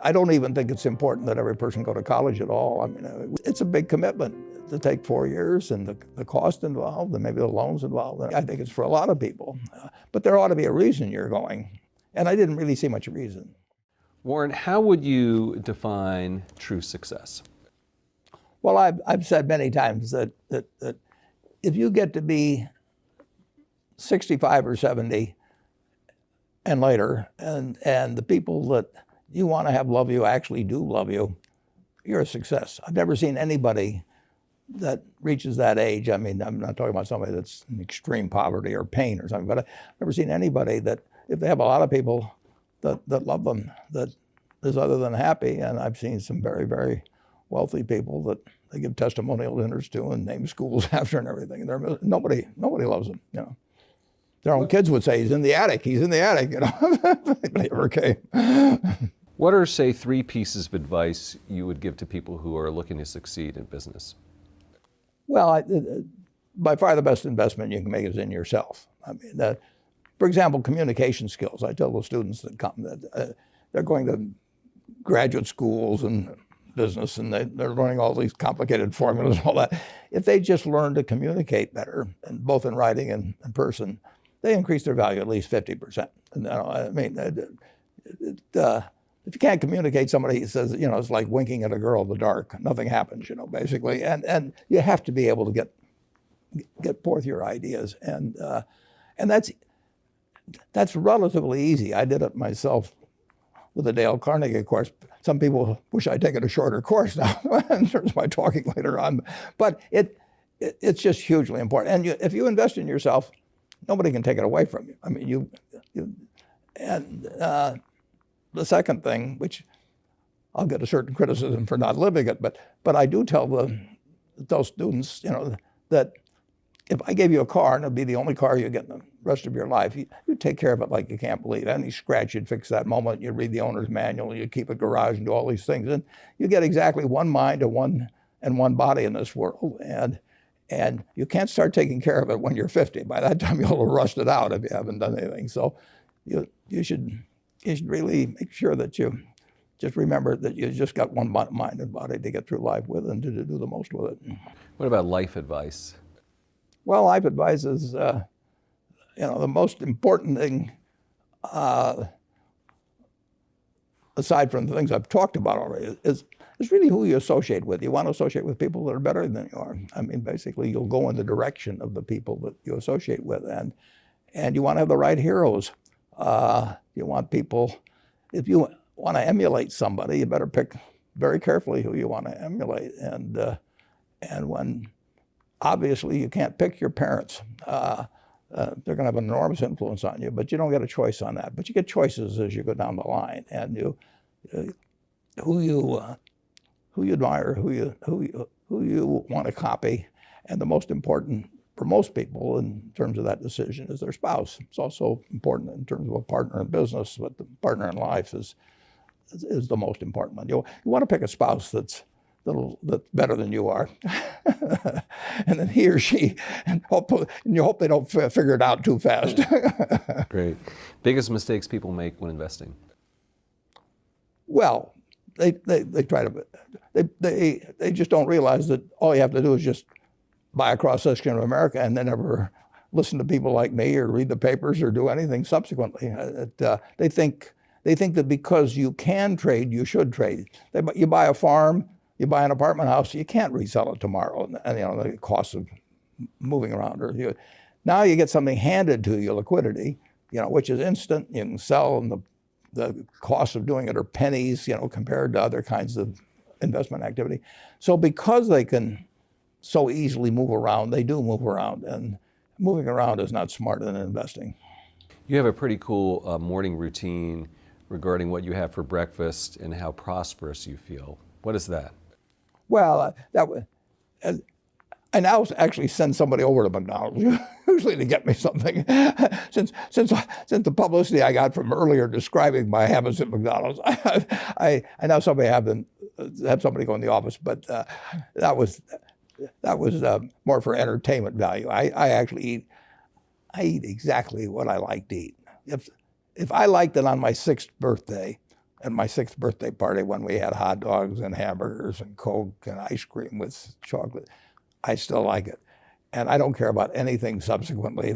I don't even think it's important that every person go to college at all. I mean, it's a big commitment to take 4 years, and the cost involved, and maybe the loans involved. And I think it's for a lot of people. But there ought to be a reason you're going. And I didn't really see much reason. Warren, how would you define true success? Well, I've said many times that if you get to be 65 or 70 and later, and the people that you want to have love you actually do love you, you're a success. I've never seen anybody that reaches that age. I mean, I'm not talking about somebody that's in extreme poverty or pain or something, but I've never seen anybody that, if they have a lot of people that love them, that is other than happy. And I've seen some very, very wealthy people that they give testimonial dinners to and name schools after and everything. And nobody loves them, you know. Their own kids would say, he's in the attic, you know. But he never came. What are, say, 3 pieces of advice you would give to people who are looking to succeed in business? Well, by far the best investment you can make is in yourself. I mean, for example, communication skills. I tell the students that come that they're going to graduate schools and business, and they're learning all these complicated formulas and all that. If they just learn to communicate better, and both in writing and in person, they increase their value at least 50%. And, I mean, if you can't communicate, somebody says, you know, it's like winking at a girl in the dark. Nothing happens, you know, basically. And you have to be able to get forth your ideas. And that's relatively easy. I did it myself with the Dale Carnegie course. Some people wish I'd taken a shorter course now in terms of my talking later on. But it's just hugely important. And if you invest in yourself, nobody can take it away from you. I mean, the second thing, which I'll get a certain criticism for not living it, but I do tell those students, you know, that if I gave you a car and it'd be the only car you get in the rest of your life, you take care of it like you can't believe. Any scratch, you'd fix that moment. You'd read the owner's manual. You'd keep a garage and do all these things. And you get exactly one mind and one body in this world. And you can't start taking care of it when you're 50. By that time, you'll have rusted out if you haven't done anything. So you should really make sure that you just remember that you just got one mind and body to get through life with and to do the most with it. What about life advice? Well, life advice is, you know, the most important thing, aside from the things I've talked about already, is really who you associate with. You want to associate with people that are better than you are. I mean, basically, you'll go in the direction of the people that you associate with, and you want to have the right heroes. You want people, if you want to emulate somebody, you better pick very carefully who you want to emulate. And when, obviously, you can't pick your parents. They're going to have an enormous influence on you, but you don't get a choice on that. But you get choices as you go down the line, and who you admire, who you want to copy, and the most important for most people in terms of that decision is their spouse. It's also important in terms of a partner in business, but the partner in life is the most important one. You want to pick a spouse that's better than you are, and then he or she, and you hope they don't figure it out too fast. Great. Biggest mistakes people make when investing? Well, they try to, they just don't realize that all you have to do is just buy a cross-section of America and then never listen to people like me or read the papers or do anything subsequently. They think that because you can trade, you should trade. You buy a farm, you buy an apartment house, you can't resell it tomorrow, and you know the cost of moving around. Now you get something handed to you, liquidity, you know, which is instant. You can sell, and the cost of doing it are pennies, you know, compared to other kinds of investment activity. So because they can so easily move around, they do move around, and moving around is not smarter than investing. You have a pretty cool morning routine regarding what you have for breakfast and how prosperous you feel. What is that? Well, I now actually send somebody over to McDonald's usually to get me something. Since the publicity I got from earlier describing my habits at McDonald's, I now have somebody go in the office, but that was more for entertainment value. I actually eat exactly what I like to eat. If I liked it on my 6th birthday, at my 6th birthday party when we had hot dogs and hamburgers and Coke and ice cream with chocolate. I still like it. And I don't care about anything subsequently.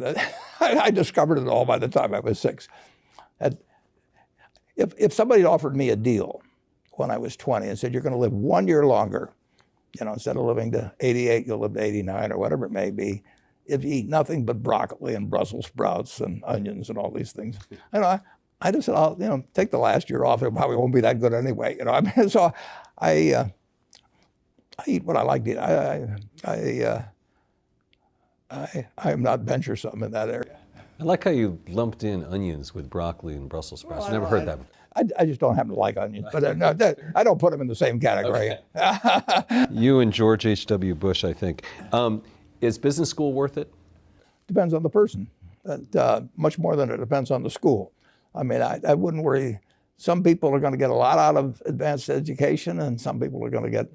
I discovered it all by the time I was 6. And if somebody offered me a deal when I was 20 and said, you're going to live 1 year longer, instead of living to 88, you'll live to 89 or whatever it may be, if you eat nothing but broccoli and Brussels sprouts and onions and all these things. I just said, I'll take the last year off. It probably won't be that good anyway. So I eat what I like to eat. I am not venturesome in that area. I like how you lumped in onions with broccoli and Brussels sprouts. I've never heard that before. I just don't happen to like onions, but no, I don't put them in the same category. Okay. You and George H.W. Bush, I think. Is business school worth it? Depends on the person, much more than it depends on the school. I mean, I wouldn't worry. Some people are going to get a lot out of advanced education, and some people are going to get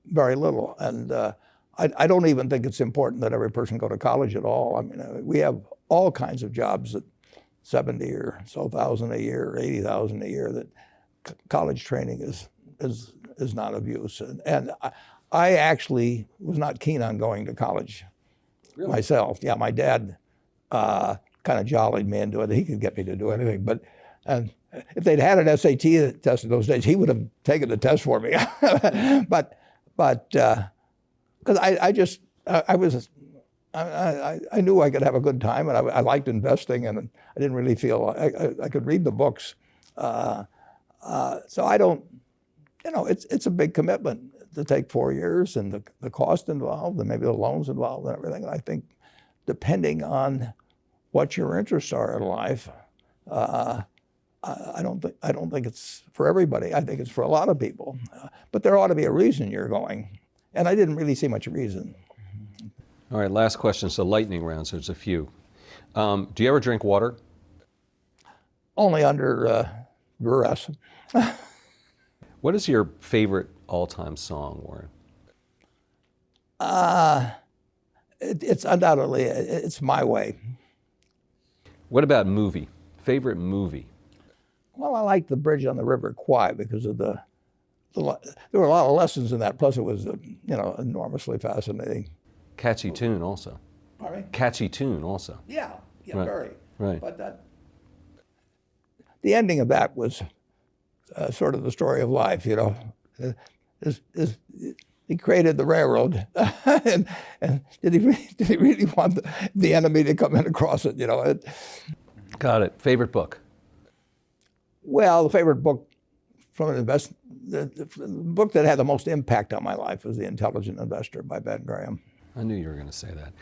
very little. And I don't even think it's important that every person go to college at all. I mean, we have all kinds of jobs at 70 or so thousand a year, or 80,000 a year, that college training is not of use. And I actually was not keen on going to college myself. Yeah, my dad kind of jollied me into it. He could get me to do anything. But if they'd had an SAT test in those days, he would have taken the test for me. but because I knew I could have a good time, and I liked investing, and I didn't really feel I could read the books. So I don't, it's a big commitment to take 4 years, and the cost involved, and maybe the loans involved, and everything. And I think, depending on what your interests are in life, I don't think it's for everybody. I think it's for a lot of people, but there ought to be a reason you're going, and I didn't really see much reason. All right, last question. So lightning round, so there's a few. Do you ever drink water? Only under duress. What is your favorite all-time song, Warren? It's undoubtedly, it's My Way. What about movie? Favorite movie? Well, I like The Bridge on the River Kwai because of there were a lot of lessons in that. Plus, it was enormously fascinating. Catchy tune, also. Pardon me? Catchy tune, also. Yeah, Right. very. Right. But the ending of that was sort of the story of life. He created the railroad, and did he really want the enemy to come in across it? Got it. Favorite book? Well, the favorite book from an the book that had the most impact on my life was The Intelligent Investor by Ben Graham. I knew you were going to say that.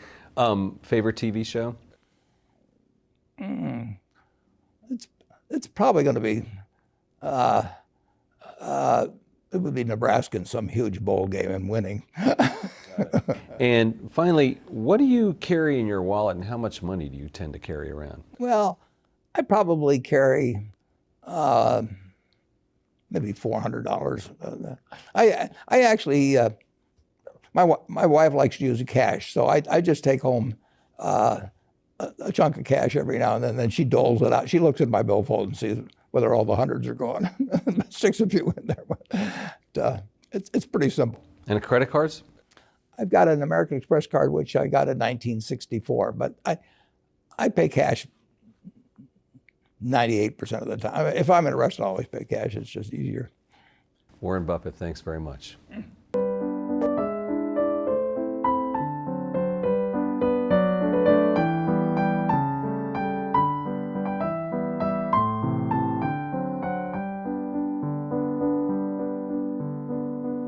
Favorite TV show? It's probably going to be it would be Nebraska in some huge bowl game and winning. And finally, what do you carry in your wallet, and how much money do you tend to carry around? Well, I probably carry maybe $400. I actually my wife likes to use cash, so I just take home a chunk of cash every now and then she doles it out. She looks at my billfold and sees whether all the hundreds are gone. Sticks a few in there. But it's pretty simple. And credit cards? I've got an American Express card, which I got in 1964, but I pay cash 98% of the time. If I'm in a restaurant, I always pay cash. It's just easier. Warren Buffett, thanks very much.